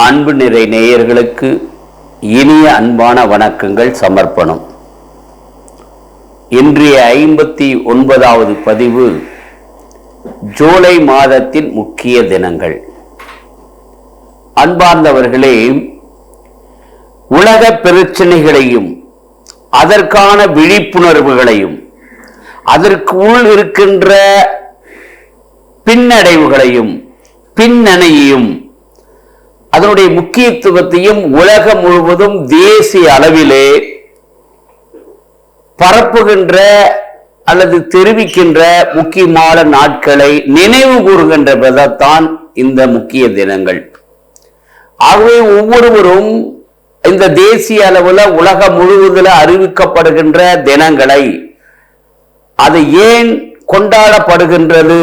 அன்பு நிறை நேயர்களுக்கு இனிய அன்பான வணக்கங்கள் சமர்ப்பணம். இன்றைய 59வது பதிவு ஜூலை மாதத்தின் முக்கிய தினங்கள். அன்பார்ந்தவர்களே, உலக பிரச்சனைகளையும் அதற்கான விழிப்புணர்வுகளையும் அதற்கு உள் இருக்கின்ற பின்னடைவுகளையும் பின்னணையையும் அதனுடைய முக்கியத்துவத்தையும் உலகம் முழுவதும் தேசிய அளவிலே பரப்புகின்ற அல்லது தெரிவிக்கின்ற முக்கியமான நாட்களை நினைவு கூறுகின்ற விதத்தான் இந்த முக்கிய தினங்கள். ஆகவே ஒவ்வொருவரும் இந்த தேசிய அளவில் உலகம் முழுவதில் அறிவிக்கப்படுகின்ற தினங்களை அது ஏன் கொண்டாடப்படுகின்றது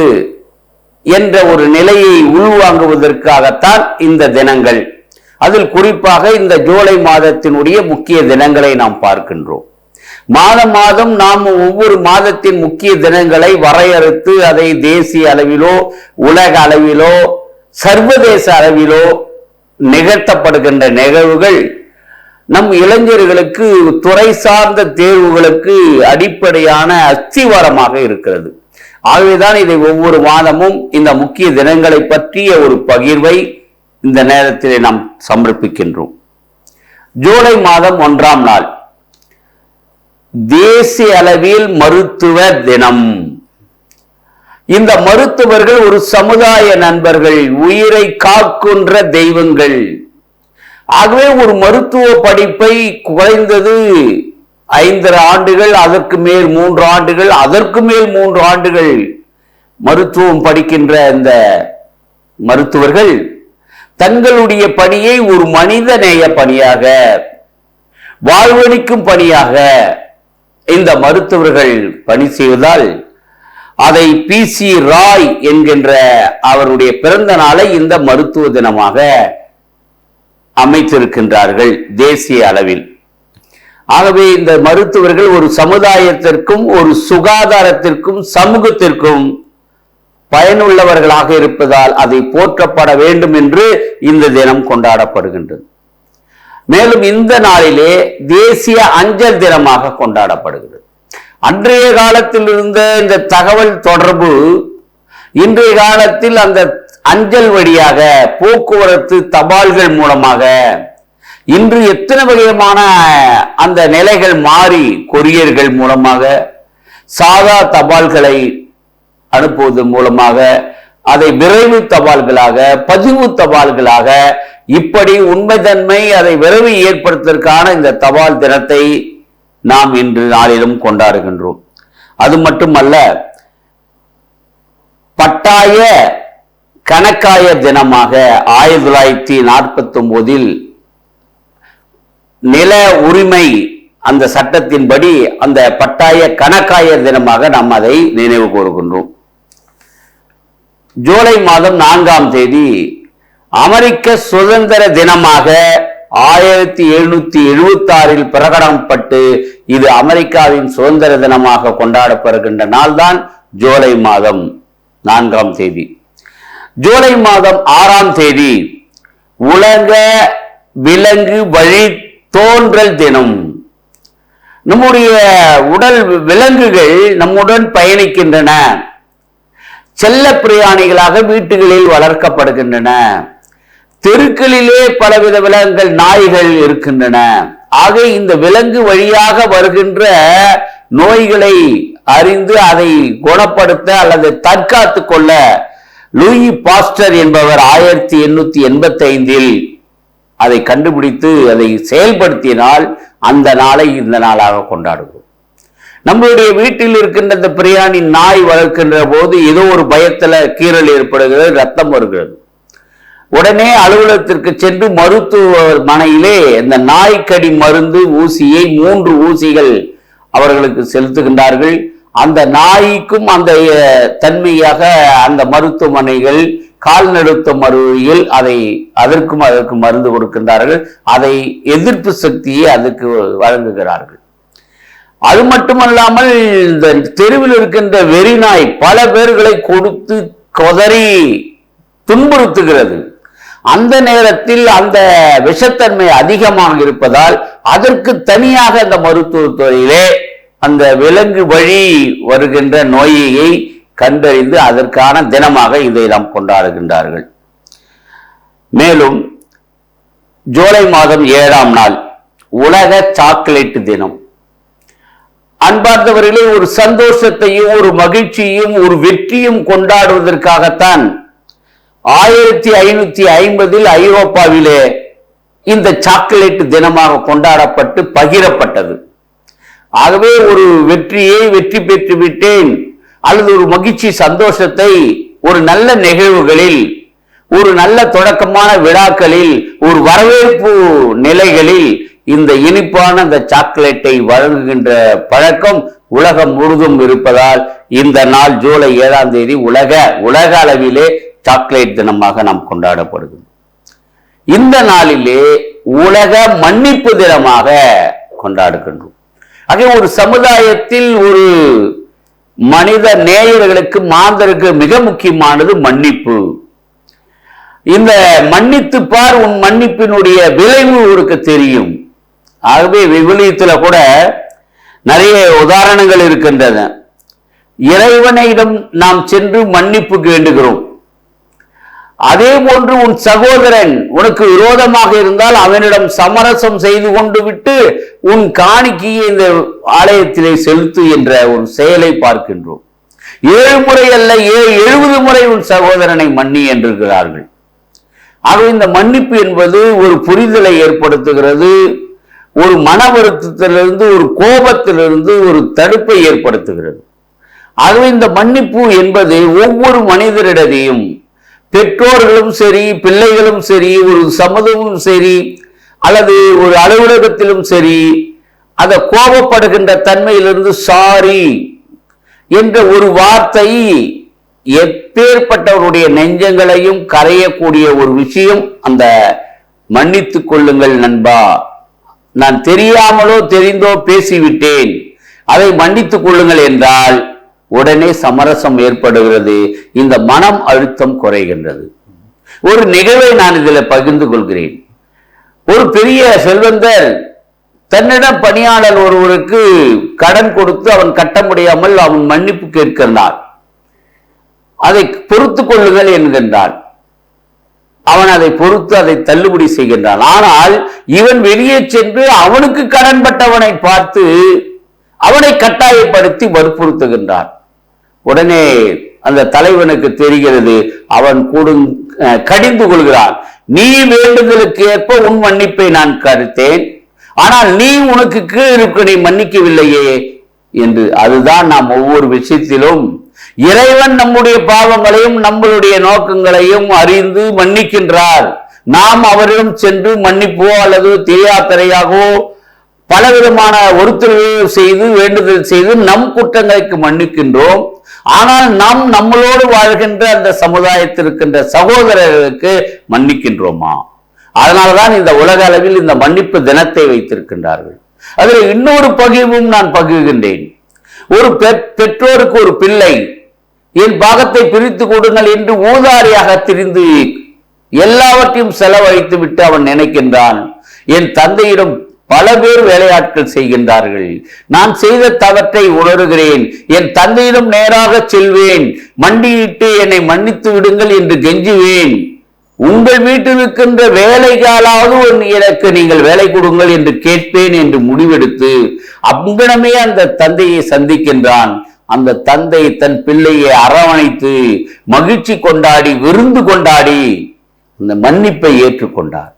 என்ற ஒரு நிலையை உள்வாங்குவதற்காகத்தான் இந்த தினங்கள். அதில் குறிப்பாக இந்த ஜூலை மாதத்தினுடைய முக்கிய தினங்களை நாம் பார்க்கின்றோம். மாதம் நாம் ஒவ்வொரு மாதத்தின் முக்கிய தினங்களை வரையறுத்து அதை தேசிய அளவிலோ உலக அளவிலோ சர்வதேச அளவிலோ நிகழ்த்தப்படுகின்ற நிகழ்வுகள் நம் இளைஞர்களுக்கு துறை சார்ந்த தேர்வுகளுக்கு அடிப்படையான அஸ்திவாரமாக இருக்கிறது. ஆகவேதான் இதை ஒவ்வொரு மாதமும் இந்த முக்கிய தினங்களை பற்றிய ஒரு பகிர்வை இந்த நேரத்திலே நாம் சமர்ப்பிக்கின்றோம். ஜூலை மாதம் 1ஆம் நாள் தேசிய அளவில் மருத்துவ தினம். இந்த மருத்துவர்கள் ஒரு சமுதாய நண்பர்கள், உயிரை காக்கின்ற தெய்வங்கள். ஆகவே ஒரு மருத்துவ படிப்பை குறைந்தது 5 ஆண்டுகள், அதற்கு மேல் 3 ஆண்டுகள், அதற்கு மேல் 3 ஆண்டுகள் மருத்துவம் படிக்கின்ற இந்த மருத்துவர்கள் தங்களுடைய பணியை ஒரு மனித நேய பணியாக, வாழ்வளிக்கும் பணியாக இந்த மருத்துவர்கள் பணி செய்வதால் அதை PC ராய் என்கின்ற அவருடைய பிறந்த நாளை இந்த மருத்துவ தினமாக அமைத்திருக்கின்றார்கள் தேசிய அளவில். ஆகவே இந்த மருத்துவர்கள் ஒரு சமுதாயத்திற்கும் ஒரு சுகாதாரத்திற்கும் சமூகத்திற்கும் பயனுள்ளவர்களாக இருப்பதால் அதை போற்றப்பட வேண்டும் என்று இந்த தினம் கொண்டாடப்படுகின்றது. மேலும் இந்த நாளிலே தேசிய அஞ்சல் தினமாக கொண்டாடப்படுகிறது. அன்றைய காலத்தில் இருந்த இந்த தகவல் தொடர்பு இன்றைய காலத்தில் அந்த அஞ்சல் வழியாக, போக்குவரத்து தபால்கள் மூலமாக இன்று எத்தனை வகையான அந்த நிலைகள் மாறி கொரியர்கள் மூலமாக, சாதா தபால்களை அனுப்புவதன் மூலமாக, அதை விரைவு தபால்களாக, பதிவு தபால்களாக, இப்படி உண்மைத்தன்மை அதை விரைவு ஏற்படுத்துவதற்கான இந்த தபால் தினத்தை நாம் இன்று நாளிலும் கொண்டாடுகின்றோம். அது மட்டுமல்ல, பட்டாய கணக்காய தினமாக 1949 நில உரிமை அந்த சட்டத்தின்படி அந்த பட்டாய கணக்காய தினமாக நாம் அதை நினைவு கூறுகின்றோம். ஜூலை மாதம் 4ஆம் தேதி அமெரிக்க சுதந்திர தினமாக 1776 பிரகடனப்பட்டு இது அமெரிக்காவின் சுதந்திர தினமாக கொண்டாடப்படுகின்ற நாள்தான் ஜூலை மாதம் 4ஆம் தேதி. ஜூலை மாதம் 6ஆம் தேதி உலக விலங்கு வழி தோன்றல் தினம். நம்முடைய உடல் விலங்குகள் நம்முடன் பயணிக்கின்றன, செல்ல பிராணிகளாக வீட்டுகளில் வளர்க்கப்படுகின்றன, தெருக்களிலே பலவித விலங்குகள், நாய்கள் இருக்கின்றன. ஆக இந்த விலங்கு வழியாக வருகின்ற நோய்களை அறிந்து அதை குணப்படுத்த அல்லது தற்காத்து கொள்ள லூயி பாஸ்டர் என்பவர் 1885 அதை கண்டுபிடித்து அதை செயல்படுத்தினால் அந்த நாளை இந்த நாளாக கொண்டாடுவோம். நம்மளுடைய வீட்டில் இருக்கின்ற இந்த பிரியாணி நாய் வளர்க்கின்ற போது ஏதோ ஒரு பயத்துல கீறல் ஏற்படுகிறது, ரத்தம் வருகிறது. உடனே அலுவலகத்திற்கு சென்று மருத்துவமனையிலே இந்த நாய்க்கடி மருந்து ஊசியை 3 ஊசிகள் அவர்களுக்கு செலுத்துகின்றார்கள். அந்த நாய்க்கும் அந்த தன்மையாக அந்த மருத்துவமனைகள் கால்நடுத்த மருவியல் அதற்கு மருந்து கொடுக்கின்றார்கள். அதை எதிர்ப்பு சக்தியை அதுக்கு வழங்குகிறார்கள். அது மட்டுமல்லாமல் இந்த தெருவில் இருக்கின்ற வெறிநாய் பல பேர்களை கொடுத்து கொதறி துன்புறுத்துகிறது. அந்த நேரத்தில் அந்த விஷத்தன்மை அதிகமாக இருப்பதால் அதற்கு தனியாக அந்த மருத்துவத்துறையிலே அந்த விலங்கு வழி வருகின்ற நோயை கண்டறிந்து அதற்கான தினமாக இதை நாம் கொண்டாடுகின்றார்கள். மேலும் ஜூலை மாதம் 7ஆம் நாள் உலக சாக்லேட் தினம். அன்பார்ந்தவர்களே, ஒரு சந்தோஷத்தையும் ஒரு மகிழ்ச்சியும் ஒரு வெற்றியும் கொண்டாடுவதற்காகத்தான் 1550 ஐரோப்பாவிலே இந்த சாக்லேட் தினமாக கொண்டாடப்பட்டு பகிரப்பட்டது. ஆகவே ஒரு வெற்றியை வெற்றி பெற்று விட்டேன் அல்லது ஒரு மகிழ்ச்சி சந்தோஷத்தை ஒரு நல்ல நிகழ்வுகளில், ஒரு நல்ல தொடக்கமான விழாக்களில், ஒரு வரவேற்பு நிலைகளில் இந்த இனிப்பான அந்த சாக்லேட்டை வழங்குகின்ற பழக்கம் உலகம் முழுதும் இருப்பதால் இந்த நாள் ஜூலை 7ஆம் தேதி உலக அளவிலே சாக்லேட் தினமாக நாம் கொண்டாடப்படுகிறோம். இந்த நாளிலே உலக மன்னிப்பு தினமாக கொண்டாடுகின்றோம். ஆக ஒரு சமுதாயத்தில் ஒரு மனித நேயர்களுக்கு மாந்தருக்கு மிக முக்கியமானது மன்னிப்பு. இந்த மன்னித்து பார், உன் மன்னிப்பினுடைய விளைவு உனக்கு தெரியும். ஆகவே விவிலியத்துல கூட நிறைய உதாரணங்கள் இருக்கின்றன. இறைவனிடம் நாம் சென்று மன்னிப்பு வேண்டுகிறோம். அதே போன்று உன் சகோதரன் உனக்கு விரோதமாக இருந்தால் அவனிடம் சமரசம் செய்து கொண்டு விட்டு உன் காணிக்கையை இந்த ஆலயத்திலே செலுத்து என்ற ஒரு செயலை பார்க்கின்றோம். 7 முறை அல்ல 70 முறை உன் சகோதரனை மன்னி என்றிருக்கிறார்கள். ஆகவே இந்த மன்னிப்பு என்பது ஒரு புரிதலை ஏற்படுத்துகிறது. ஒரு மன வருத்தத்திலிருந்து, ஒரு கோபத்திலிருந்து ஒரு தடுப்பை ஏற்படுத்துகிறது. ஆகவே இந்த மன்னிப்பு என்பது ஒவ்வொரு மனிதரிடையும், பெற்றோர்களும் சரி, பிள்ளைகளும் சரி, ஒரு சமூகமும் சரி, அல்லது ஒரு அலுவலகத்திலும் சரி, அந்த கோபப்படுகின்ற தன்மையிலிருந்து சாரி என்ற ஒரு வார்த்தை எப்பேற்பட்டவருடைய நெஞ்சங்களையும் கரையக்கூடிய ஒரு விஷயம். அந்த மன்னித்துக் கொள்ளுங்கள் நண்பா, நான் தெரியாமலோ தெரிந்தோ பேசிவிட்டேன், அதை மன்னித்துக் கொள்ளுங்கள் என்றால் உடனே சமரசம் ஏற்படுகிறது. இந்த மனம் அழுத்தம் குறைகின்றது. ஒரு நிகழ்வை நான் இதில் பகிர்ந்து கொள்கிறேன். ஒரு பெரிய செல்வந்தர் தன்னிடம் பணியாளர் ஒருவருக்கு கடன் கொடுத்து அவன் கட்ட முடியாமல் அவன் மன்னிப்பு கேட்கின்றான். அதை பொறுத்து கொள்ளுங்கள் என்கின்றான். அவன் அதை பொறுத்து அதை தள்ளுபடி செய்கின்றான். ஆனால் இவன் வெளியே சென்று அவனுக்கு கடன்பட்டவனை பார்த்து அவனை கட்டாயப்படுத்தி வற்புறுத்துகின்றான். உடனே அந்த தலைவனுக்கு தெரிகிறது, அவன் கடிந்து கொள்கிறான். நீ வேண்டுதலுக்கு ஏற்ப உன் மன்னிப்பை நான் கருத்தேன், ஆனால் நீ உனக்கு கீழ் இருக்க நீ மன்னிக்கவில்லையே என்று. அதுதான் நாம் ஒவ்வொரு விஷயத்திலும் இறைவன் நம்முடைய பாவங்களையும் நம்மளுடைய நோக்கங்களையும் அறிந்து மன்னிக்கின்றார். நாம் அவரிடம் சென்று மன்னிப்போ அல்லது தெரியாத்தரையாகவோ பலவிதமான ஒருத்தரவு செய்து வேண்டுதல் செய்து நம் குற்றங்களுக்கு மன்னிக்கின்றோம். ஆனால் நாம் நம்மளோடு வாழ்கின்ற அந்த சமுதாயத்தில் இருக்கின்ற சகோதரர்களுக்கு மன்னிக்கின்றோமா? அதனால்தான் இந்த உலக அளவில் இந்த மன்னிப்பு தினத்தை வைத்திருக்கின்றார்கள். அதில் இன்னொரு பகிர்வும் நான் பகிர்கின்றேன். ஒரு பெற்றோருக்கு ஒரு பிள்ளை என் பாகத்தை பிரித்து கொடுங்கள் என்று ஊதாரியாக திரிந்து எல்லாவற்றையும் செலவழித்து விட்டு அவன் நினைக்கின்றான், என் தந்தையிடம் பல பேர் வேலையாட்கள் செய்கின்றார்கள், நான் செய்த தவற்றை உணர்கிறேன், என் தந்தையிடம் நேராக செல்வேன், மண்டியிட்டு என்னை மன்னித்து விடுங்கள் என்று கெஞ்சுவேன், உங்கள் வீட்டில் இருக்கின்ற வேலைக்காலாவது எனக்கு நீங்கள் வேலை கொடுங்கள் என்று கேட்பேன் என்று முடிவெடுத்து அங்கனமே அந்த தந்தையை சந்திக்கின்றான். அந்த தந்தை தன் பிள்ளையை அரவணைத்து மகிழ்ச்சி கொண்டாடி விருந்து கொண்டாடி அந்த மன்னிப்பை ஏற்றுக்கொண்டார்.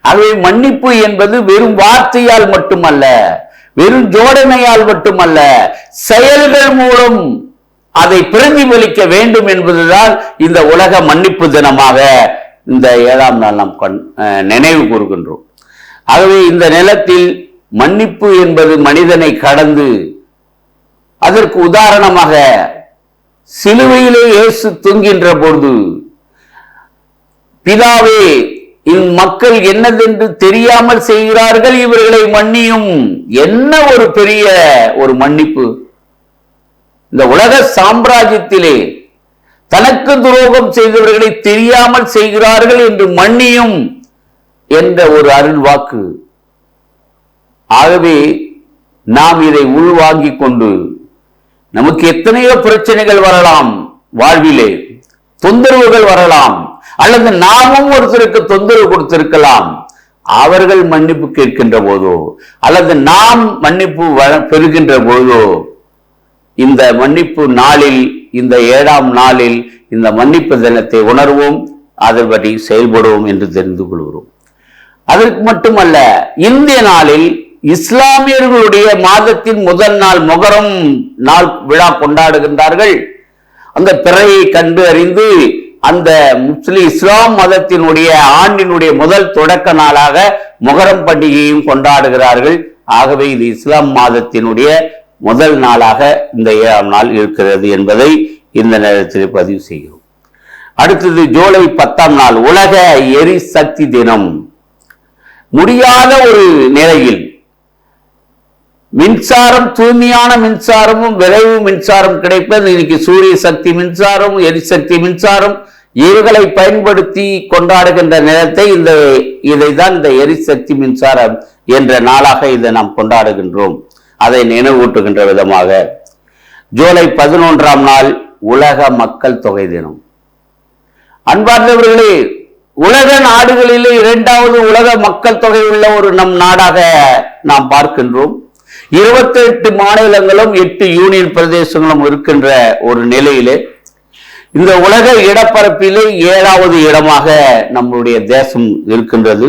ஆகவே மன்னிப்பு என்பது வெறும் வார்த்தையால் மட்டுமல்ல, வெறும் ஜோடனையால் மட்டுமல்ல, செயல்கள் மூலம் அதை பிரதிபலிக்க வேண்டும் என்பதுதான் இந்த உலக மன்னிப்பு தினமாக இந்த 7ஆம் நாள் நாம் நினைவு கூறுகின்றோம். ஆகவே இந்த நிலத்தில் மன்னிப்பு என்பது மனிதனை கடந்து, அதற்கு உதாரணமாக சிலுவையிலே இயேசு தொங்குகின்ற பொழுது, பிதாவே இம்மக்கள் என்னதென்று தெரியாமல் செய்கிறார்கள், இவர்களை மன்னியும். என்ன ஒரு பெரிய ஒரு மன்னிப்பு! இந்த உலக சாம்ராஜ்யத்திலே தனக்கு துரோகம் செய்தவர்களை தெரியாமல் செய்கிறார்கள் என்று மன்னியும் என்ற ஒரு அருள் வாக்கு. ஆகவே நாம் இதை உள்வாங்கிக் கொண்டு, நமக்கு எத்தனையோ பிரச்சனைகள் வரலாம், வாழ்விலே தொந்தரவுகள் வரலாம், அல்லது நாமும் ஒருத்தருக்கு தொந்தரவு கொடுத்திருக்கலாம். அவர்கள் மன்னிப்பு கேட்கின்ற போதோ அல்லது நாம் மன்னிப்பு பெறுகின்ற போதோ, இந்த மன்னிப்பு நாளில், இந்த 7ஆம் நாளில் இந்த மன்னிப்பு தினத்தை உணர்வோம், அதன்படி செயல்படுவோம் என்று தெரிந்து கொள்கிறோம். அதற்கு மட்டுமல்ல, இந்திய நாளில் இஸ்லாமியர்களுடைய மாதத்தின் முதல் நாள் மொஹரம் நாள் விழா கொண்டாடுகின்றார்கள். அந்த பிறையை கண்டு அறிந்து அந்த இஸ்லாம் மதத்தினுடைய ஆண்டினுடைய முதல் தொடக்க நாளாக மொஹரம் பண்டிகையும் கொண்டாடுகிறார்கள். ஆகவே இது இஸ்லாம் மாதத்தினுடைய முதல் நாளாக இந்த 7ஆம் நாள் இருக்கிறது என்பதை இந்த நேரத்தில் பதிவு செய்கிறோம். அடுத்தது ஜூலை 10ஆம் நாள் உலக எரிசக்தி தினம். முடியாத ஒரு நிலையில் மின்சாரம், தூய்மையான மின்சாரமும் விரைவு மின்சாரம் கிடைப்பது இன்னைக்கு சூரிய சக்தி மின்சாரம், எரிசக்தி மின்சாரம் இவைகளை பயன்படுத்தி கொண்டாடுகின்ற நேரத்தை இதைதான் இந்த எரிசக்தி மின்சாரம் என்ற நாளாக இதை நாம் கொண்டாடுகின்றோம். அதை நினைவூட்டுகின்ற விதமாக ஜூலை 11ஆம் நாள் உலக மக்கள் தொகை தினம். அன்பார்ந்தவர்களே, உலக நாடுகளிலே 2வது உலக மக்கள் தொகை உள்ள ஒரு நம் நாடாக நாம் பார்க்கின்றோம். 28 மாநிலங்களும் 8 யூனியன் பிரதேசங்களும் இருக்கின்ற ஒரு நிலையிலே இந்த உலக இடப்பரப்பிலே 7வது இடமாக நம்முடைய தேசம் இருக்கின்றது.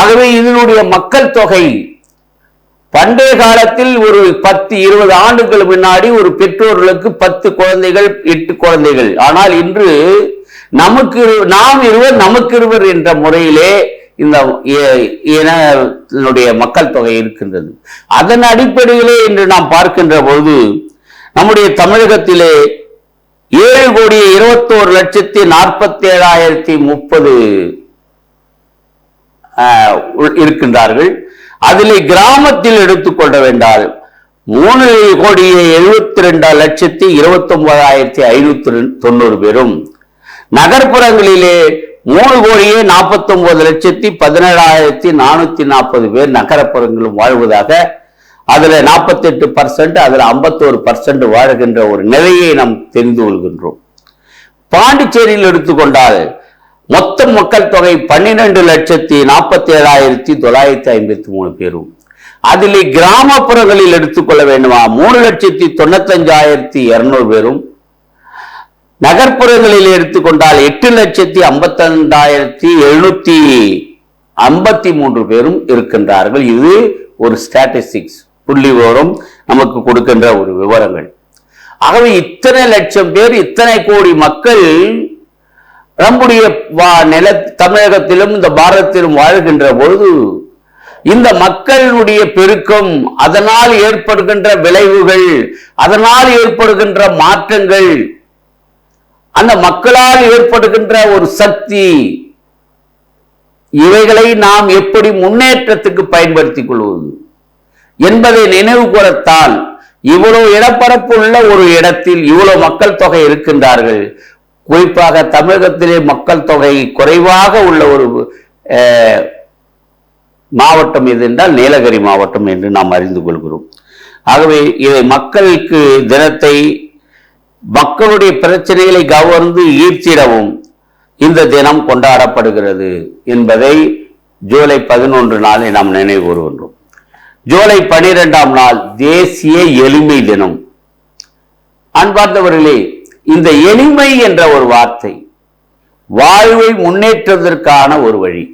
ஆகவே இதனுடைய மக்கள் தொகை பண்டைய காலத்தில் ஒரு 10-20 ஆண்டுகள் முன்னாடி ஒரு பெற்றோர்களுக்கு 10 குழந்தைகள் 8 குழந்தைகள். ஆனால் இன்று நாம் இருவர் நமக்கு இருவர் என்ற முறையிலே இந்த மக்கள் தொகை இருக்கின்றது. அதன் அடிப்படையிலே இன்று நாம் பார்க்கின்ற போது நம்முடைய தமிழகத்திலே 7,21,47,030 இருக்கின்றார்கள். அதிலே கிராமத்தில் எடுத்துக்கொள்ள வேண்டால் 3,72,29,590 பேரும், நகர்ப்புறங்களிலே 3,49,17,440 பேர் நகரப்புறங்களும் வாழ்வதாக, அதுல 48%, அதுல 51% வாழ்கின்ற ஒரு நிலையை நாம் தெரிந்து கொள்கின்றோம். பாண்டிச்சேரியில் எடுத்துக்கொண்டால் மொத்த மக்கள் தொகை 12,47,953 பேரும். அதிலே கிராமப்புறங்களில் எடுத்துக்கொள்ள வேண்டுமா 3,95,200 பேரும், நகர்ப்புறங்களில் எடுத்துக்கொண்டால் 8,52,753 பேரும் இருக்கின்றார்கள். இது ஒரு ஸ்டாட்டிஸ்டிக்ஸ், புள்ளி விவரம் நமக்கு கொடுக்கின்ற ஒரு விவரங்கள். ஆகவே இத்தனை லட்சம் பேர், இத்தனை கோடி மக்கள் நம்முடைய தமிழகத்திலும் இந்த பாரதத்திலும் வாழ்கின்ற பொழுது இந்த மக்களுடைய பெருக்கம், அதனால் ஏற்படுகின்ற விளைவுகள், அதனால் ஏற்படுகின்ற மாற்றங்கள், அந்த மக்களால் ஏற்படுகின்ற ஒரு சக்தி, இவைகளை நாம் எப்படி முன்னேற்றத்துக்கு பயன்படுத்திக் கொள்வது என்பதை நினைவு கூறத்தான் இவ்வளவு இடப்பரப்பு உள்ள ஒரு இடத்தில் இவ்வளவு மக்கள் தொகை இருக்கின்றார்கள். குறிப்பாக தமிழகத்திலே மக்கள் தொகை குறைவாக உள்ள ஒரு மாவட்டம் எது என்றால் நீலகிரி மாவட்டம் என்று நாம் அறிந்து கொள்கிறோம். ஆகவே இதை மக்களுக்கு தினத்தை மக்களுடைய பிரச்சனைகளை கவர்ந்து ஈர்த்திடவும் இந்த தினம் கொண்டாடப்படுகிறது என்பதை ஜூலை 11 நாளை நாம் நினைவு கூறுகின்றோம். ஜூலை 12ஆம் நாள் தேசிய எளிமை தினம். அன்பார்ந்தவர்களே, இந்த எளிமை என்ற ஒரு வார்த்தை வாழ்வை முன்னேற்றுவதற்கான ஒரு வழி.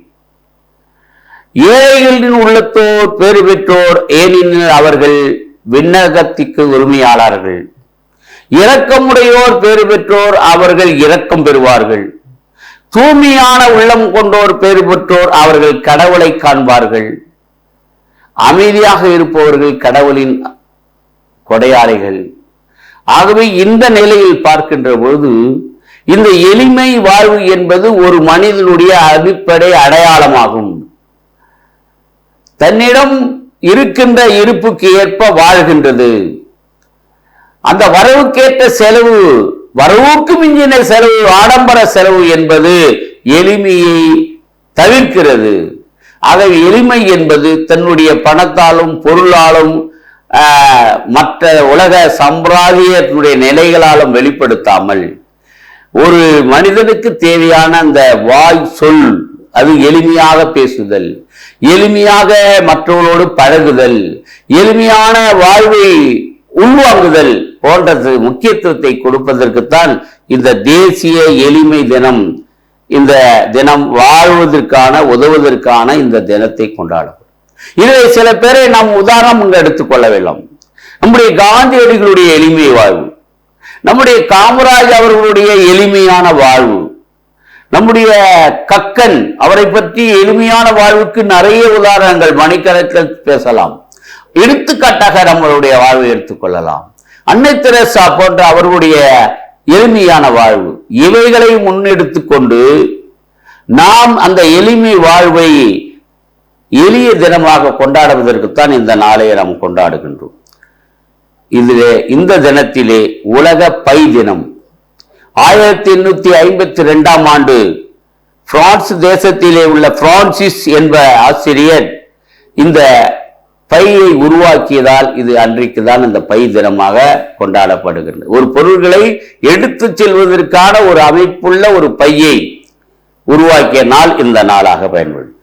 ஏழைகளின் உள்ளத்தோர் பேறு பெற்றோர், ஏனெனில் அவர்கள் விண்ணகத்திற்கு உரிமையாளர்கள். இரக்கமுடையோர் பேறு பெற்றோர், அவர்கள் இரக்கம் பெறுவார்கள். தூய்மையான உள்ளம் கொண்டோர் பேறு பெற்றோர், அவர்கள் கடவுளை காண்பார்கள். அமைதியாக இருப்பவர்கள் கடவுளின் கொடையாளிகள். ஆகவே இந்த நிலையில் பார்க்கின்ற பொழுது இந்த எளிமை வாழ்வு என்பது ஒரு மனிதனுடைய அடிப்படை அடையாளமாகும். தன்னிடம் இருக்கின்ற இருப்புக்கு ஏற்ப வாழ்கின்றது. அந்த வரவுக்கேற்ற செலவு வரவுக்கு மிஞ்சின செலவு, ஆடம்பர செலவு என்பது எளிமையை தவிர்க்கிறது. ஆகவே எளிமை என்பது தன்னுடைய பணத்தாலும் பொருளாலும் மற்ற உலக சம்பிரதாயத்தினுடைய நிலைகளாலும் வெளிப்படுத்தாமல் ஒரு மனிதனுக்கு தேவையான அந்த வாய் சொல், அது எளிமையாக பேசுதல், எளிமையாக மற்றவர்களோடு பழகுதல், எளிமையான வாழ்வை உள்வாங்குதல் போன்றது முக்கியத்துவத்தை கொடுப்பதற்குத்தான் இந்த தேசிய எளிமை தினம், இந்த தினம் வாழ்வதற்கான உதவுவதற்கான இந்த தினத்தை கொண்டாடும். இதில் சில பேரை நாம் உதாரணம் எடுத்துக்கொள்ள வேண்டும். நம்முடைய காந்தியடிகளுடைய எளிமை வாழ்வு, நம்முடைய காமராஜ் அவர்களுடைய எளிமையான வாழ்வு, நம்முடைய கக்கன் அவரை பற்றி எளிமையான வாழ்வுக்கு நிறைய உதாரணங்கள் மணிக்கணக்கில் பேசலாம். எடுத்துக்காட்டாக நம்மளுடைய வாழ்வை எடுத்துக்கொள்ளலாம். அன்னை தெரசா போன்ற அவர்களுடைய எளிமையான வாழ்வு, இவைகளை முன்னெடுத்து கொண்டு நாம் அந்த எளிமை வாழ்வை எளிய தினமாக கொண்டாடுவதற்குத்தான் இந்த நாளை நாம் கொண்டாடுகின்றோம். இதிலே இந்த தினத்திலே உலக பை தினம் 1852ஆம் ஆண்டு பிரான்ஸ் தேசத்திலே உள்ள பிரான்சிஸ் என்ற ஆசிரியர் இந்த பையை உருவாக்கியதால் இது அன்றைக்குதான் இந்த பை தினமாக கொண்டாடப்படுகிறது. ஒரு பொருள்களை எடுத்து செல்வதற்கான ஒரு அமைப்புள்ள ஒரு பையை உருவாக்கிய நாள் இந்த நாளாக பயன்படும்.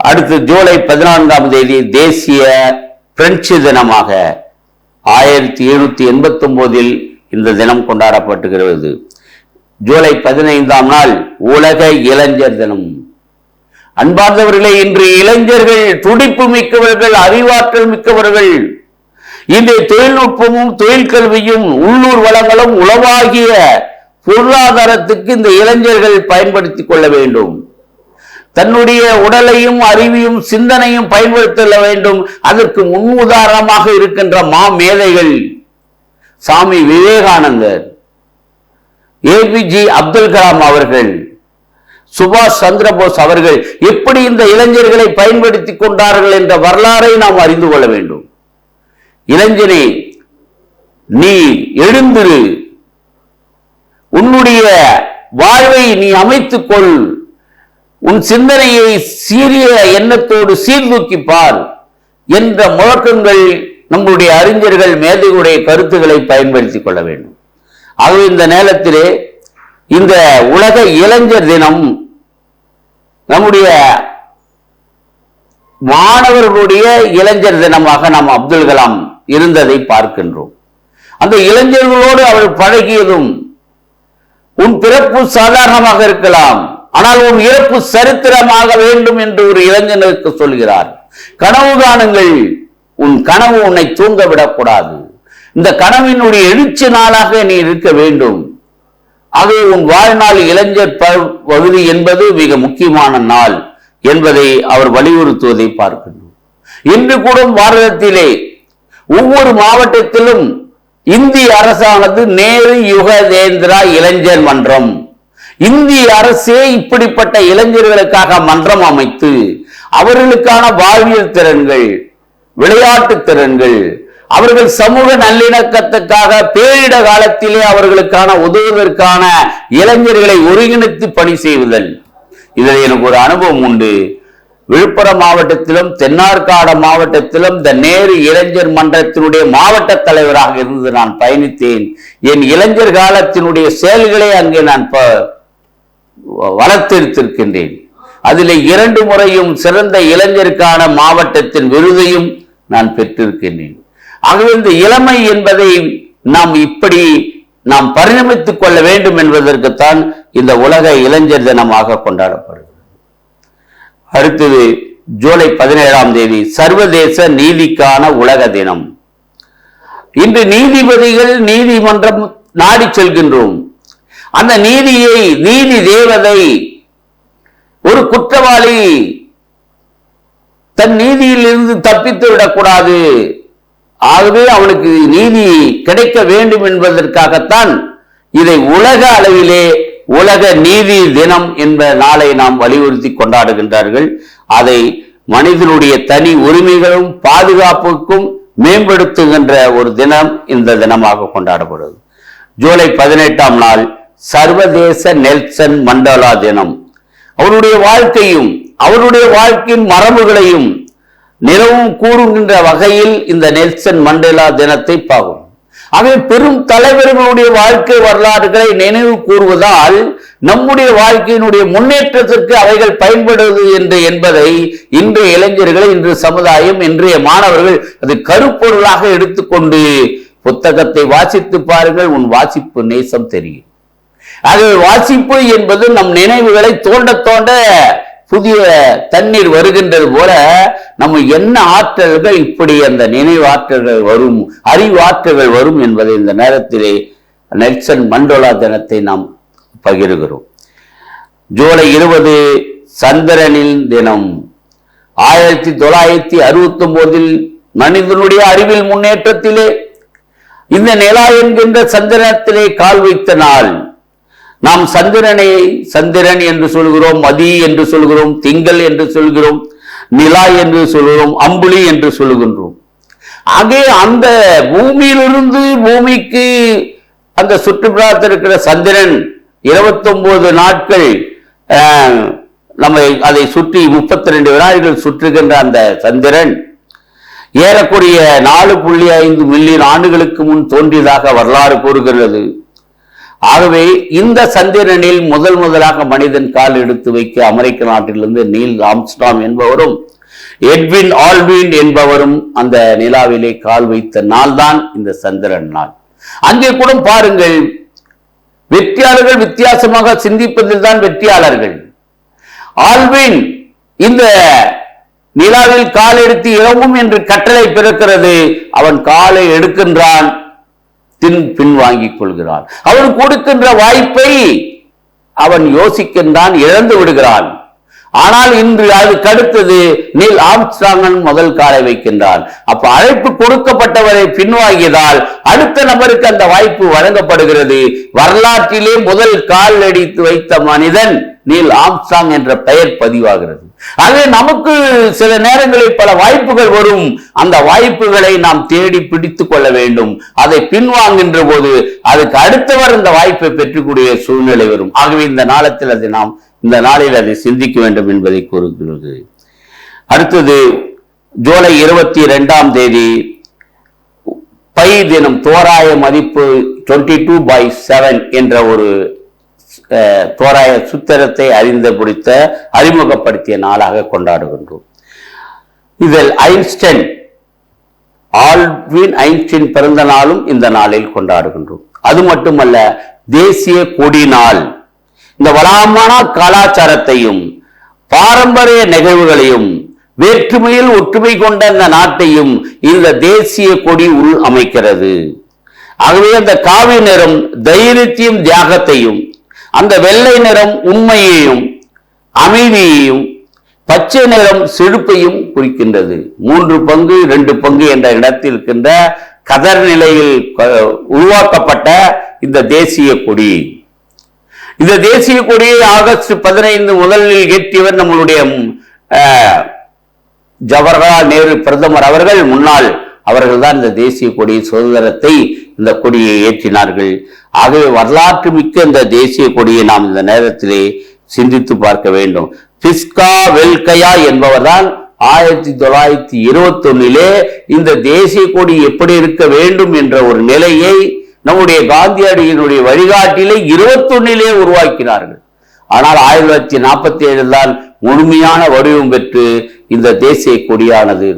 அடுத்து ஜூலை 14ஆம் தேதி தேசிய பிரெஞ்சு தினமாக 1789 இந்த தினம் கொண்டாடப்பட்டுகிறது. ஜூலை 15ஆம் நாள் உலக இளைஞர் தினம். அன்பார்ந்தவர்களே, இன்று இளைஞர்கள் துடிப்பு மிக்கவர்கள், அறிவாற்றல் மிக்கவர்கள். இன்றைய தொழில்நுட்பமும் தொழில் கல்வியும் உள்ளூர் வளங்களும் உளவாகிய பொருளாதாரத்துக்கு இந்த இளைஞர்கள் பயன்படுத்திக் கொள்ள வேண்டும். தன்னுடைய உடலையும் அறிவையும் சிந்தனையும் பயன்படுத்த வேண்டும். அதற்கு முன்னுதாரணமாக இருக்கின்ற மேதைகள் சாமி விவேகானந்தர், ஏபிஜே அப்துல் கலாம் அவர்கள், சுபாஷ் சந்திரபோஸ் அவர்கள் எப்படி இந்த இளைஞர்களை பயன்படுத்திக் கொண்டார்கள் என்ற வரலாறை நாம் அறிந்து கொள்ள வேண்டும். இளைஞனே, நீ எழுந்திரு, உன்னுடைய வாழ்வை நீ அமைத்துக் கொள், உன் சிந்தனையை சீரிய எண்ணத்தோடு சீர்தூக்கி பார் என்ற முழக்கங்கள் நம்முடைய அறிஞர்கள் மேதைகளுடைய கருத்துக்களை பயன்படுத்திக் கொள்ள வேண்டும். ஆகவே இந்த நேரத்திலே இந்த உலக இளைஞர் தினம் நம்முடைய மாணவர்களுடைய இளைஞர் தினமாக நாம் அப்துல் கலாம் இருந்ததை பார்க்கின்றோம். அந்த இளைஞர்களோடு அவர் பழகியதும், உன் பிறப்பு சாதாரணமாக இருக்கலாம், ஆனால் உன் இறப்பு சரித்திரமாக வேண்டும் என்று ஒரு இளைஞனுக்கு சொல்கிறார். கனவு காணுங்கள், உன் கனவு உன்னை தூங்க விடக்கூடாது, இந்த கனவினுடைய எழுச்சி நாளாக நீ இருக்க வேண்டும். ஆகவே உன் வாழ்நாள் இளைஞர் பகுதி என்பது மிக முக்கியமான நாள் என்பதை அவர் வலியுறுத்துவதை பார்க்கின்றோம். இன்று கூட பாரதத்திலே ஒவ்வொரு மாவட்டத்திலும் இந்திய அரசானது நேரு யுகதேந்திரா இளைஞர் மன்றம், இந்திய அரசே இப்படிப்பட்ட இளைஞர்களுக்காக மன்றம் அமைத்து அவர்களுக்கான வாழ்வியல் திறன்கள், விளையாட்டு திறன்கள், அவர்கள் சமூக நல்லிணக்கத்துக்காக பேரிட காலத்திலே அவர்களுக்கான உதவுவதற்கான இளைஞர்களை ஒருங்கிணைத்து பணி செய்வதல். இதில் எனக்கு ஒரு அனுபவம் உண்டு. விழுப்புரம் மாவட்டத்திலும் தென்னார்காடு மாவட்டத்திலும் இந்த நேரு இளைஞர் மன்றத்தினுடைய மாவட்ட தலைவராக இருந்து நான் பயணித்தேன். என் இளைஞர் காலத்தினுடைய செயல்களை அங்கே நான் வளர்த்தெடுத்திருக்கின்றேன். அதில் 2 முறையும் சிறந்த இளைஞருக்கான மாவட்டத்தின் விருதையும் நான் பெற்றிருக்கின்றேன். ஆகவே இந்த இளமை என்பதை நாம் இப்படி நாம் பரிணமித்துக் கொள்ள வேண்டும் என்பதற்குத்தான் இந்த உலக இளைஞர் தினமாக கொண்டாடப்படுகிறது. அடுத்தது ஜூலை 17ஆம் தேதி சர்வதேச நீதிக்கான உலக தினம். இன்று நீதிபதிகள் நீதிமன்றம் நாடி செல்கின்றோம். அந்த நீதியை, நீதி தேவதை, ஒரு குற்றவாளி தன் நீதியில் இருந்து தப்பித்து விடக்கூடாது, ஆகவே அவனுக்கு நீதி கிடைக்க வேண்டும் என்பதற்காகத்தான் இதை உலக அளவிலே உலக நீதி தினம் என்ற நாளை நாம் வலியுறுத்தி கொண்டாடுகின்றார்கள். அதை மனிதனுடைய தனி உரிமைகளும் பாதுகாப்புக்கும் மேம்படுத்துகின்ற ஒரு தினம் இந்த தினமாக கொண்டாடப்படுகிறது. ஜூலை 18ஆம் நாள் சர்வதேச நெல்சன் மண்டேலா தினம். அவருடைய வாழ்க்கையும் அவருடைய வாழ்க்கையின் மரபுகளையும் நிலவும் கூறுகின்ற வகையில் இந்த நெல்சன் மண்டேலா தினத்தை பார்க்கும். அவை பெரும் தலைவர்களுடைய வாழ்க்கை வரலாறுகளை நினைவு கூறுவதால் நம்முடைய வாழ்க்கையினுடைய முன்னேற்றத்திற்கு அவைகள் பயன்படுவது என்பதை இன்றைய இளைஞர்களை, இன்று சமுதாயம், இன்றைய மாணவர்கள் அது கருப்பொருளாக எடுத்துக்கொண்டு புத்தகத்தை வாசித்து பாருங்கள், உன் வாசிப்பு நேசம் தெரியும். ஆகவே வாசிப்பு என்பது நம் நினைவுகளை தோண்ட தோண்ட புதிய தண்ணீர் வருகின்றது போல நம்ம என்ன ஆற்றல்கள், இப்படி அந்த நினைவு ஆற்றல்கள் வரும், அறிவாற்றல்கள் வரும் என்பதை இந்த நேரத்திலே நெல்சன் மண்டேலா தினத்தை நாம் பகிர்கிறோம். ஜூலை 20 சந்திரனின் தினம். 1969 மனிதனுடைய அறிவியல் முன்னேற்றத்திலே இந்த நிலா என்கின்ற சந்திரத்திலே கால் வைத்த நாள். நாம் சந்திரனை சந்திரன் என்று சொல்கிறோம், மதி என்று சொல்கிறோம், திங்கள் என்று சொல்கிறோம், நிலா என்று சொல்கிறோம், அம்புலி என்று சொல்கின்றோம். ஆகவே அந்த பூமியிலிருந்து பூமிக்கு அந்த சுற்றுப்புறத்தில் இருக்கிற சந்திரன் 29 நாட்கள் நம்ம அதை சுற்றி 32 வினாடிகள் சுற்றுகின்ற அந்த சந்திரன் ஏறக்கூடிய 4.5 மில்லியன் ஆண்டுகளுக்கு முன் தோன்றியதாக வரலாறு கூறுகிறது. ஆகவே இந்த சந்திரனில் முதலாக மனிதன் கால் எடுத்து வைக்க அமெரிக்க நாட்டிலிருந்து நீல் ஆம்ஸ்ட்ராங் என்பவரும் எட்வின் ஆல்வின் என்பவரும் அந்த நிலாவிலே கால் வைத்த நாள் தான் இந்த சந்திரன் நாள். அங்கே கூட பாருங்கள், வெற்றியாளர்கள் வித்தியாசமாக சிந்திப்பதில் தான் வெற்றியாளர்கள். ஆல்வின் இந்த நிலாவில் கால் எடுத்து இறங்கும் என்று கட்டளை பிறக்கிறது. அவன் காலை எடுக்கின்றான், பின் வாங்கிக் கொள்கிறான். அவன் கொடுக்கின்ற வாய்ப்பை அவன் யோசிக்கின்றான், இழந்து விடுகிறான். ஆனால் இன்று அதுக்கு அடுத்தது நீல் ஆம்ஸ்ட்ராங் முதல் காலை வைக்கின்றான். அப்ப அழைப்பு கொடுக்கப்பட்டவரை பின்வாங்கியதால் அடுத்த நபருக்கு அந்த வாய்ப்பு வழங்கப்படுகிறது. வரலாற்றிலே முதல் கால் அடித்து வைத்த மனிதன் நீல் ஆம்ஸ்ட்ராங் என்ற பெயர் பதிவாகிறது. ஆகவே நமக்கு சில நேரங்களில் பல வாய்ப்புகள் வரும். அந்த வாய்ப்புகளை நாம் தேடி பிடித்துக் கொள்ள வேண்டும். அதை பின்வாங்குகின்ற போது அதுக்கு அடுத்தவர் அந்த வாய்ப்பை பெற்றுக்கூடிய சூழ்நிலை வரும். ஆகவே இந்த நாளில் அதை சிந்திக்க வேண்டும் என்பதை கூறுகிறது. அடுத்தது ஜூலை 22ஆம் தேதி பை தினம். தோராய மதிப்பு 22/7 என்ற ஒரு தோராய சூத்திரத்தை அறிமுகப்படுத்திய நாளாக கொண்டாடுகின்றோம். இதில் ஆல்வின் ஐன்ஸ்டைன் பிறந்த நாளும் இந்த நாளில் கொண்டாடுகின்றோம். அது மட்டுமல்ல, தேசிய கொடி நாள். இந்த வளமான கலாச்சாரத்தையும் பாரம்பரிய நிகழ்வுகளையும் வேற்றுமையில் ஒற்றுமை கொண்ட இந்த நாட்டையும் இந்த தேசிய கொடி உள் அமைக்கிறது. ஆகவே அந்த காவி நிறம் தைரியத்தையும் தியாகத்தையும், அந்த வெள்ளை நிறம் உண்மையையும் அமைதியையும், பச்சை நிறம் செழிப்பையும் குறிக்கின்றது. 3 பங்கு 2 பங்கு என்ற இடத்தில் இருக்கின்ற கதர் நிலையில் உருவாக்கப்பட்ட இந்த தேசிய கொடி. இந்த தேசிய கொடியை ஆகஸ்ட் 15 முதலில் ஏற்றியவர் நம்மளுடைய ஜவஹர்லால் நேரு பிரதமர் அவர்கள். முன்னாள் அவர்கள்தான் இந்த தேசிய கொடி சுதந்திரத்தை, இந்த கொடியை ஏற்றினார்கள். ஆகவே வரலாற்று மிக்க இந்த தேசிய கொடியை நாம் இந்த நேரத்திலே சிந்தித்து பார்க்க வேண்டும். பிஸ்கா வெல்கையா என்பவர் தான் 1921 இந்த தேசிய கொடி எப்படி இருக்க வேண்டும் என்ற ஒரு நிலையை நம்முடைய காந்தியடியினுடைய வழிகாட்டிலே 21 உருவாக்கினார்கள். ஆனால் 1947 தான் முழுமையான வடிவம் பெற்று இந்த தேசிய கொடியானது.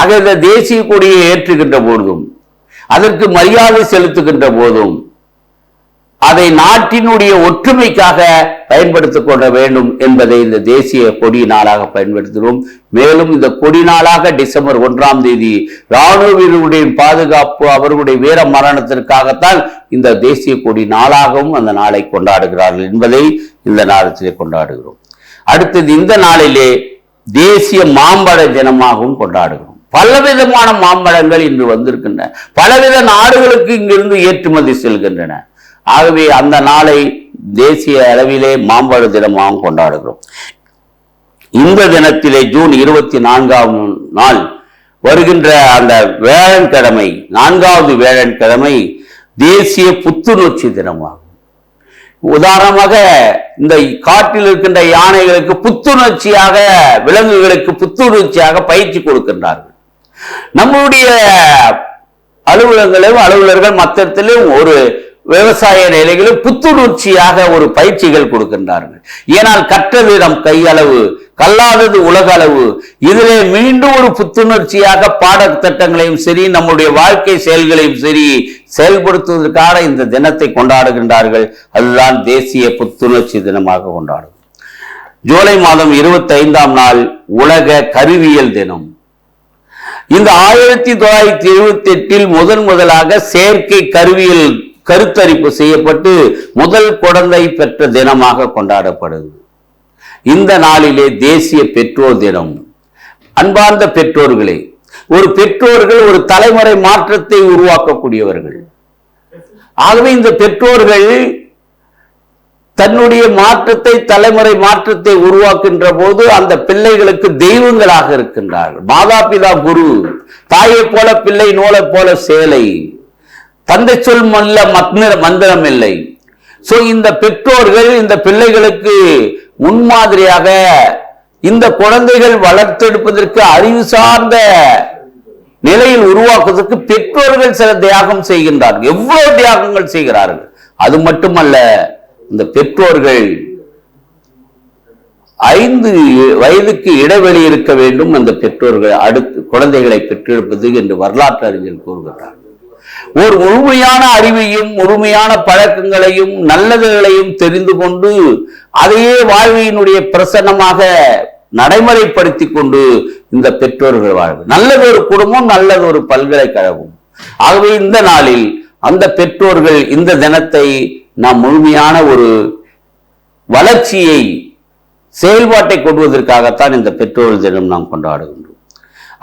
ஆக இந்த தேசிய கொடியை ஏற்றுகின்ற போதும், அதற்கு மரியாதை செலுத்துகின்ற போதும், அதை நாட்டினுடைய ஒற்றுமைக்காக பயன்படுத்திக் கொள்ள வேண்டும் என்பதை இந்த தேசிய கொடி நாளாக பயன்படுத்துகிறோம். மேலும் இந்த கொடி நாளாக டிசம்பர் 1ஆம் தேதி ராணுவ வீரர்களுடைய பாதுகாப்பு, அவர்களுடைய வீர மரணத்திற்காகத்தான் இந்த தேசிய கொடி நாளாகவும் அந்த நாளை கொண்டாடுகிறார்கள் என்பதை இந்த நாளத்திலே கொண்டாடுகிறோம். அடுத்தது இந்த நாளிலே தேசிய மாம்பழ தினமாகவும் கொண்டாடுகிறோம். பலவிதமான மாம்பழங்கள் இன்று வந்திருக்கின்றன. பலவித நாடுகளுக்கு இங்கிருந்து ஏற்றுமதி செல்கின்றன. ஆகவே அந்த நாளை தேசிய அளவிலே மாம்பழ தினமாக கொண்டாடுகிறோம். இந்த தினத்திலே ஜூன் 24ஆம் நாள் வருகின்ற அந்த வேளன்கிழமை, 4வது வேளன்கிழமை தேசிய புத்துணர்ச்சி தினமாகும். உதாரணமாக இந்த காட்டில் இருக்கின்ற யானைகளுக்கு புத்துணர்ச்சியாக, விலங்குகளுக்கு புத்துணர்ச்சியாக பயிற்சி கொடுக்கின்றார்கள். நம்முடைய அலுவலர்கள் மொத்தத்திலும் ஒரு விவசாய நிலைகளில் புத்துணர்ச்சியாக ஒரு பயிற்சிகள் கொடுக்கின்றார்கள். ஏனால் கற்றது நம் கையளவு, கல்லாதது உலக அளவு. இதிலே மீண்டும் ஒரு புத்துணர்ச்சியாக பாடத்திட்டங்களையும் சரி, நம்முடைய வாழ்க்கை செயல்களையும் சரி செயல்படுத்துவதற்காக இந்த தினத்தை கொண்டாடுகின்றார்கள். அதுதான் தேசிய புத்துணர்ச்சி தினமாக கொண்டாடும். ஜூலை மாதம் 25ஆம் நாள் உலக கருவியல் தினம். இந்த 1978 முதலாக செயற்கை கருவியல் கருத்தரிப்பு செய்யப்பட்டு முதல் குழந்தை பெற்ற தினமாக கொண்டாடப்படுது. இந்த நாளிலே தேசிய பெற்றோர் தினம். அன்பார்ந்த பெற்றோர்களே, ஒரு பெற்றோர்கள் ஒரு தலைமுறை மாற்றத்தை உருவாக்கக்கூடியவர்கள். ஆகவே இந்த பெற்றோர்கள் தன்னுடைய மாற்றத்தை, தலைமுறை மாற்றத்தை உருவாக்குகின்ற போது அந்த பிள்ளைகளுக்கு தெய்வங்களாக இருக்கின்றார்கள். மாதா பிதா குரு, தாயை போல பிள்ளை, நூலை போல சேலை, தந்தை சொல் மந்திரம் இல்லை. சோ இந்த பெற்றோர்கள் இந்த பிள்ளைகளுக்கு முன்மாதிரியாக இந்த குழந்தைகள் வளர்த்தெடுப்பதற்கு, அறிவு சார்ந்த நிலையில் உருவாக்குவதற்கு பெற்றோர்கள் சில தியாகம் செய்கின்றார்கள். எவ்வளவு தியாகங்கள் செய்கிறார்கள்! அது மட்டுமல்ல, இந்த பெற்றோர்கள் 5 வயதுக்கு இடைவெளி இருக்க வேண்டும் அந்த பெற்றோர்கள் அடுத்து குழந்தைகளை பெற்றெடுப்பது என்று வரலாற்று அறிஞர் கூறுகிறார். ஒரு முழுமையான அறிவையும் முழுமையான பழக்கங்களையும் நல்லதுகளையும் தெரிந்து கொண்டு அதையே வாழ்வினுடைய பிரசன்னமாக நடைமுறைப்படுத்தி கொண்டு இந்த பெற்றோர்கள் வாழ்வு. நல்லதொரு குடும்பம், நல்லதொரு பல்கலைக்கழகம். ஆகவே இந்த நாளில் அந்த பெற்றோர்கள் இந்த தினத்தை நாம் முழுமையான ஒரு வளர்ச்சியை, செயல்பாட்டை கொண்டுவதற்காகத்தான் இந்த பெற்றோர்கள் தினம் நாம் கொண்டாடுகின்றோம்.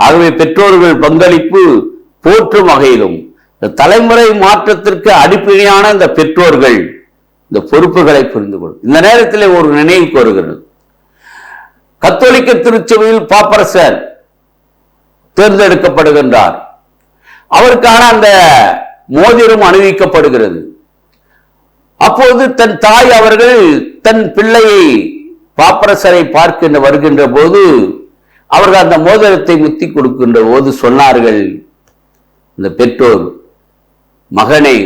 ஆகவே பெற்றோர்கள் பங்களிப்பு போற்றும் வகையிலும் தலைமுறை மாற்றத்திற்கு அடிப்படையான இந்த பெற்றோர்கள் இந்த பொறுப்புகளை புரிந்து கொள்ளும். இந்த நேரத்தில் ஒரு நினைவு கோருகிறது. கத்தோலிக்க திருச்சபையில் பாப்பரசர் தேர்ந்தெடுக்கப்படுகின்றார். அவருக்கான அந்த மோதிரம் அணிவிக்கப்படுகிறது. அப்போது தன் தாய் அவர்கள் தன் பிள்ளையை, பாப்பரசரை பார்க்கின்ற வருகின்ற போது அவர்கள் அந்த மோதிரத்தை முத்தி கொடுக்கின்ற போது சொன்னார்கள், இந்த பெற்றோர், மகனே,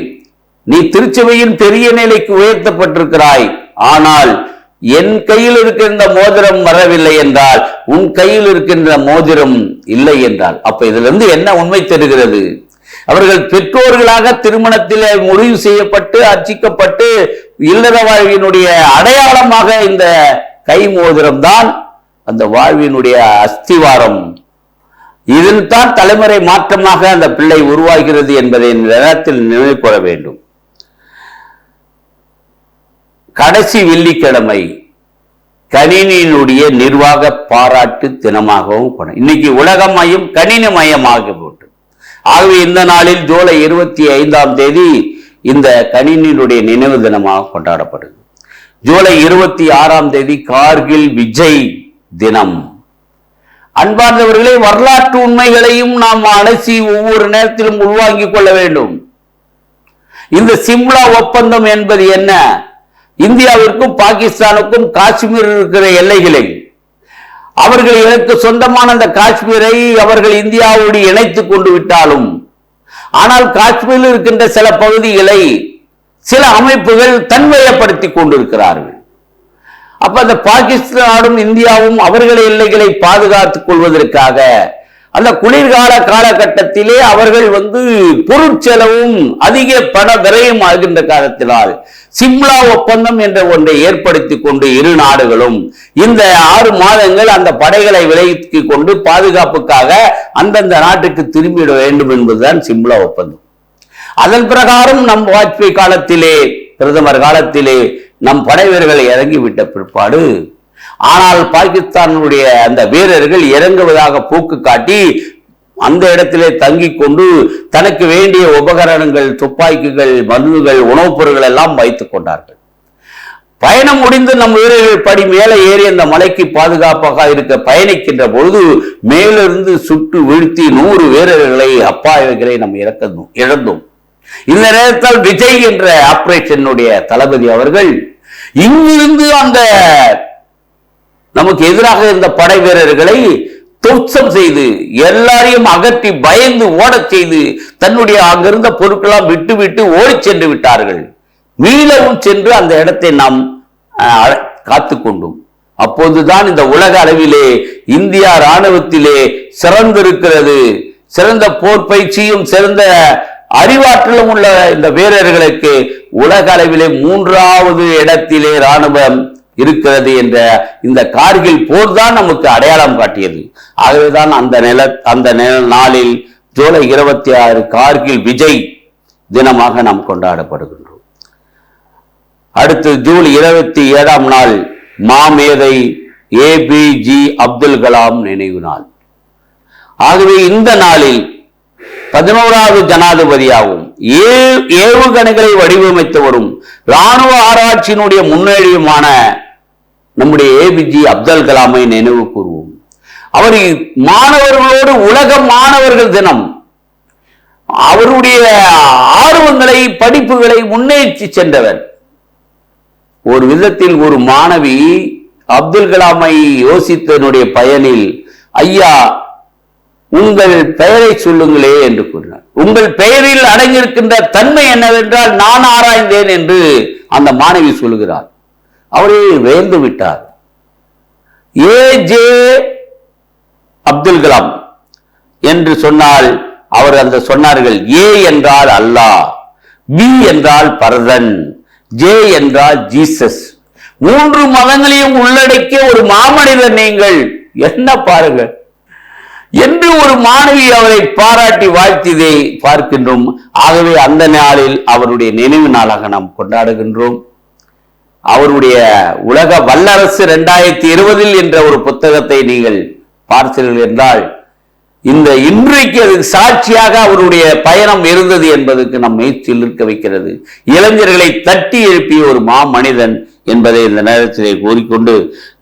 நீ திருச்சபையின் பெரிய நிலைக்கு உயர்த்தப்பட்டிருக்கிறாய். ஆனால் என் கையில் இருக்கின்ற மோதிரம் வரவில்லை என்றால், உன் கையில் இருக்கின்ற மோதிரம் இல்லை என்றால், அப்ப இதிலிருந்து என்ன உண்மை தெரிகிறது? அவர்கள் பெற்றோர்களாக திருமணத்திலே முடிவு செய்யப்பட்டு அர்ச்சிக்கப்பட்டு இல்லற வாழ்வினுடைய அடையாளமாக இந்த கை மோதிரம் தான் அந்த வாழ்வினுடைய அஸ்திவாரம். இதில் தான் தலைமுறை மாற்றமாக அந்த பிள்ளை உருவாகிறது என்பதை நேரத்தில் நினைவு கூற வேண்டும். கடைசி வெள்ளிக்கிழமை கணினியினுடைய நிர்வாக பாராட்டு தினமாகவும் இன்னைக்கு உலகமயம் கணினி மயமாகி போட்டு. ஆகவே இந்த நாளில் ஜூலை 25ஆம் தேதி இந்த கணினியினுடைய நினைவு தினமாக கொண்டாடப்படுது. ஜூலை 26ஆம் தேதி கார்கில் விஜய் தினம். அன்பார்ந்தவர்களே, வரலாற்று உண்மைகளையும் நாம் அலசி ஒவ்வொரு நேரத்திலும் உள்வாங்கிக் கொள்ள வேண்டும். இந்த சிம்லா ஒப்பந்தம் என்பது என்ன? இந்தியாவிற்கும் பாகிஸ்தானுக்கும் காஷ்மீர் இருக்கிற எல்லைகளில் அவர்கள் எனக்கு சொந்தமான அந்த காஷ்மீரை அவர்கள் இந்தியாவோடு இணைத்துக் கொண்டு விட்டாலும், ஆனால் காஷ்மீரில் இருக்கின்ற சில பகுதிகளை சில அமைப்புகள் தன்மையப்படுத்திக் கொண்டிருக்கிறார்கள். அப்ப அந்த பாகிஸ்தானும் இந்தியாவும் அவர்கள் எல்லைகளை பாதுகாத்துக் கொள்வதற்காக அந்த குளிர்கால காலகட்டத்திலே அவர்கள் பொருட்செலவும் அதிக பண விரயம் ஆகின்ற காலத்தினால் சிம்லா ஒப்பந்தம் என்ற ஒன்றை ஏற்படுத்தி கொண்டு இரு நாடுகளும் இந்த 6 மாதங்கள் அந்த படைகளை விலக்கி கொண்டு பாதுகாப்புக்காக அந்தந்த நாட்டுக்கு திரும்பிவிட வேண்டும் என்பதுதான் சிம்லா ஒப்பந்தம். அதன் பிரகாரம் நம் வாஜ்பாய் காலத்திலே, பிரதமர் காலத்திலே நம் படை வீரர்கள் இறங்கிவிட்ட பிற்பாடு, ஆனால் பாகிஸ்தானுடைய அந்த வீரர்கள் இறங்குவதாக போக்கு காட்டி அந்த இடத்திலே தங்கி கொண்டு தனக்கு வேண்டிய உபகரணங்கள், துப்பாக்கிகள், மருந்துகள், உணவுப் பொருட்கள் எல்லாம் வைத்துக் கொண்டார்கள். பயணம் முடிந்து நம் வீரர்கள் படி மேலே ஏறி அந்த மலைக்கு பாதுகாப்பாக இருக்க பயணிக்கின்ற பொழுது மேலிருந்து சுட்டு வீழ்த்தி 100 வீரர்களை, அப்பாவிகளை நாம் இழந்தோம். இந்த நேரத்தில் விஜய் என்ற ஆபரேஷனுடைய தளபதி அவர்கள் இங்கிருந்து அந்த நமக்கு எதிராக இருந்த படை வீரர்களை துவம்சம் செய்து எல்லாரையும் அகற்றி பயந்து ஓடச் செய்து தன்னுடைய அங்கிருந்த பொருட்களாம் விட்டு விட்டு ஓடி சென்று விட்டார்கள். மீளவும் சென்று அந்த இடத்தை நாம் காத்துக்கொண்டோம். அப்போதுதான் இந்த உலக அளவிலே இந்தியா ராணுவத்திலே சிறந்திருக்கிறது, சிறந்த போர் பயிற்சியும் சிறந்த அறிவாற்றலும் உள்ள இந்த வீரர்களுக்கு உலக அளவிலே 3வது இடத்திலே ராணுவம் இருக்கிறது என்ற இந்த கார்கில் போர் தான் நமக்கு அடையாளம் காட்டியது. ஆகவேதான் அந்த நாளில் ஜூலை 26 கார்கில் விஜய் தினமாக நாம் கொண்டாடப்படுகின்றோம். அடுத்து ஜூலை 27ஆம் நாள் மாமேதை APJ அப்துல் கலாம் நினைவு நாள். ஆகவே இந்த நாளில் 11வது ஜனாதிபதியாகவும் ஏவுகணைகளை வடிவமைத்தவரும் ராணுவ ஆராய்ச்சியினுடைய முன்னேறியுமான நம்முடைய APJ அப்துல் கலாமை நினைவு கூறுவோம். அவர் மாணவர்களோடு உலக மாணவர்கள் தினம் அவருடைய ஆர்வங்களை படிப்புகளை முன்னேற்றி சென்றவர். ஒரு விதத்தில் ஒரு மாணவி அப்துல் கலாமை யோசித்தனுடைய பயனில், ஐயா உங்கள் பெயரை சொல்லுங்களே என்று கூறினார். உங்கள் பெயரில் அடங்கியிருக்கின்ற தன்மை என்னவென்றால் நான் ஆராய்ந்தேன் என்று அந்த மாணவி சொல்லுகிறார். அவரை வேந்து விட்டார். AJ அப்துல் கலாம் என்று சொன்னால் அவர் அந்த சொன்னார்கள், A என்றால் அல்லாஹ், B என்றால் பரதன், J என்றால் ஜீசஸ். 3 மதங்களையும் உள்ளடக்கிய ஒரு மாமனிதர் நீங்கள், என்ன பாருங்கள் என்று ஒரு மாணவி அவரை பாராட்டி வாழ்த்தியதை பார்க்கின்றோம். ஆகவே அந்த நாளில் அவருடைய நினைவு நாளாக நாம் கொண்டாடுகின்றோம். அவருடைய உலக வல்லரசு 2020 என்ற ஒரு புத்தகத்தை நீங்கள் பார்த்தீர்கள் என்றால் இன்றைக்கு அதுக்கு சாட்சியாக அவருடைய பயணம் இருந்தது என்பதற்கு நம் மெய்ச்சில் இருக்க வைக்கிறது. இளைஞர்களை தட்டி எழுப்பிய ஒரு மாமனிதன் என்பதை இந்த நேரத்திலே கூறிக்கொண்டு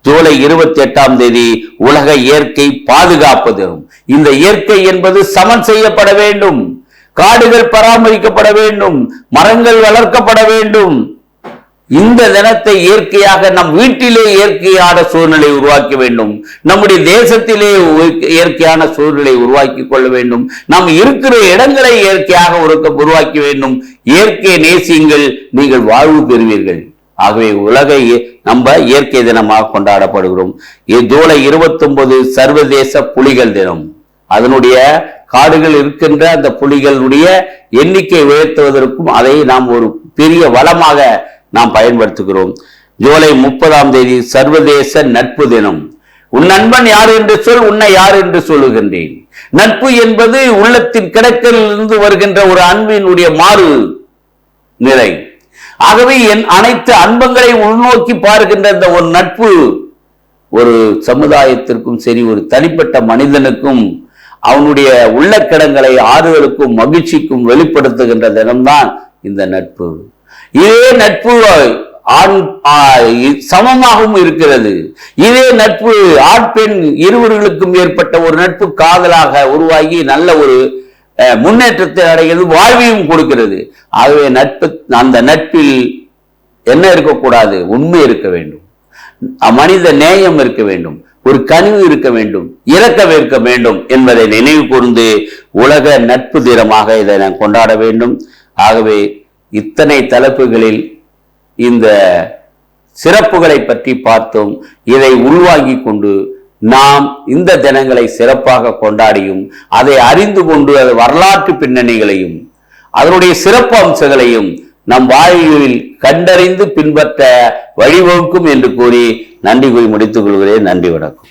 ஜூலை 28ஆம் தேதி உலக இயற்கை பாதுகாப்பு தினம். இந்த இயற்கை என்பது சமன் செய்யப்பட வேண்டும், காடுகள் பராமரிக்கப்பட வேண்டும், மரங்கள் வளர்க்கப்பட வேண்டும். இந்த தினத்தை இயற்கையாக நம் வீட்டிலே இயற்கையான சூழ்நிலை உருவாக்க வேண்டும், நம்முடைய தேசத்திலே இயற்கையான சூழ்நிலை உருவாக்கி கொள்ள வேண்டும், நாம் இருக்கிற இடங்களை இயற்கையாக உருவாக்கி வேண்டும். இயற்கை நேசியுங்கள், நீங்கள் வாழ்வு பெறுவீர்கள். ஆகவே உலக நம்ம இயற்கை தினமாக கொண்டாடப்படுகிறோம். ஜூலை 29 சர்வதேச புலிகள் தினம். அதனுடைய காடுகள் இருக்கின்ற அந்த புலிகளுடைய எண்ணிக்கை உயர்த்துவதற்கும் அதை நாம் ஒரு பெரிய வளமாக நாம் பயன்படுத்துகிறோம். ஜூலை 30ஆம் தேதி சர்வதேச நட்பு தினம். உன் நண்பன் யார் என்று சொல், உன்னை யார் என்று சொல்லுகின்றேன். நட்பு என்பது உள்ளத்தின் கிடக்கிலிருந்து வருகின்ற ஒரு அன்பினுடைய மாறு நிலை. ஆகவே என் அனைத்து அன்பங்களை உள்நோக்கி பார்க்கின்ற இந்த ஒரு நட்பு ஒரு சமுதாயத்திற்கும் சரி, ஒரு தனிப்பட்ட மனிதனுக்கும் அவனுடைய உள்ளக்கிடங்களை ஆறுதலுக்கும் மகிழ்ச்சிக்கும் வெளிப்படுத்துகின்ற தினம்தான் இந்த நட்பு. இதே நட்பு சமமாகவும் இருக்கிறது. இதே நட்பு ஆண் பெண் இருவர்களுக்கும் ஏற்பட்ட ஒரு நட்பு காதலாக உருவாகி நல்ல ஒரு முன்னேற்றத்தை அடைகிறது, வாழ்வையும் கொடுக்கிறது. ஆகவே நட்பு, அந்த நட்பில் என்ன இருக்கக்கூடாது? உண்மை இருக்க வேண்டும், மனித நேயம் இருக்க வேண்டும், ஒரு கனிவு இருக்க வேண்டும், இரக்கம் இருக்க வேண்டும் என்பதை நினைவு கூர்ந்து உலக நட்பு தினமாக இதை நாம் கொண்டாட வேண்டும். ஆகவே இத்தனை தலைப்புகளில் இந்த சிறப்புகளை பற்றி பார்த்தோம். இதை உள்வாங்கி கொண்டு நாம் இந்த தினங்களை சிறப்பாக கொண்டாடியும் அதை அறிந்து கொண்டு அது வரலாற்று பின்னணிகளையும் அதனுடைய சிறப்பு அம்சங்களையும் நம் வாழ்வில் கண்டறிந்து பின்பற்ற வழிவகுக்கும் என்று கூறி நன்றி கூறி முடித்துக் கொள்கிறேன். நன்றி, வணக்கம்.